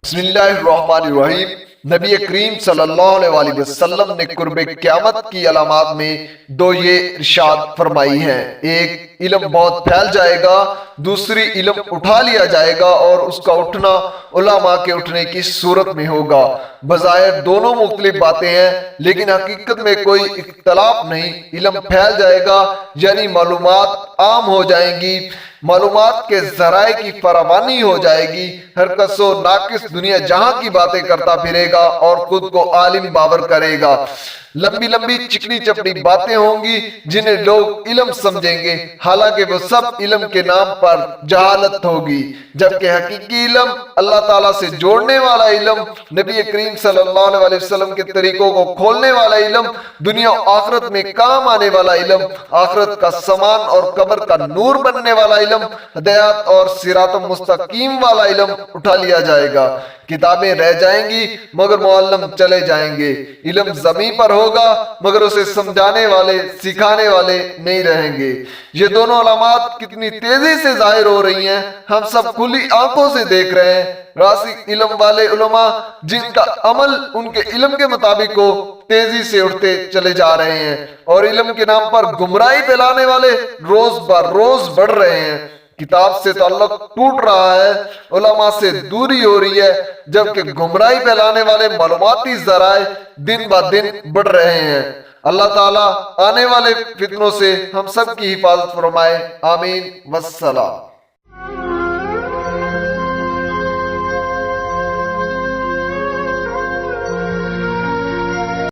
بسم اللہ الرحمن الرحیم۔ نبی کریم صلی اللہ علیہ وسلم نے قرب قیامت کی علامات میں دو یہ ارشاد فرمائی ہیں، ایک علم بہت پھیل جائے گا، دوسری علم اٹھا لیا جائے گا اور اس کا اٹھنا علماء کے اٹھنے کی صورت میں ہوگا۔ بظاہر دونوں مختلف باتیں ہیں لیکن حقیقت میں کوئی اختلاف نہیں۔ علم پھیل جائے گا یعنی معلومات عام ہو جائیں گی، معلومات کے ذرائع کی فراوانی ہو جائے گی، ہر کس و ناقص دنیا جہاں کی باتیں کرتا پھرے گا اور خود کو عالم باور کرے گا۔ لمبی لمبی چکنی چپڑی باتیں ہوں گی جنہیں لوگ علم سمجھیں گے، حالانکہ وہ سب علم کے نام پر جہالت ہوگی، جبکہ حقیقی علم اللہ تعالیٰ سے جوڑنے والا علم، نبی کریم صلی اللہ علیہ وسلم کے طریقوں کو کھولنے والا علم، دنیا و آخرت میں کام آنے والا علم، آخرت کا سامان اور قبر کا نور بننے والا علم، ہدایات اور صراط مستقیم والا علم اٹھا لیا جائے گا۔ کتابیں رہ جائیں گی مگر معلم چلے جائیں گے، علم زمین پر ہوگا مگر اسے سمجھانے والے سکھانے والے نہیں رہیں گے۔ یہ دونوں علامات کتنی تیزی سے ظاہر ہو رہی ہیں، ہم سب کھلی آنکھوں سے دیکھ رہے ہیں۔ راسخ علم والے علماء جن کا عمل ان کے علم کے مطابق ہو، تیزی سے اٹھتے چلے جا رہے ہیں اور علم کے نام پر گمراہی پھیلانے والے روز بر روز بڑھ رہے ہیں۔ کتاب سے تعلق ٹوٹ رہا ہے، علماء سے دوری ہو رہی ہے، جبکہ گمراہی پھیلانے والے معلوماتی ذرائع دن بہ دن بڑھ رہے ہیں۔ اللہ تعالیٰ آنے والے فتنوں سے ہم سب کی حفاظت فرمائے، آمین والسلام۔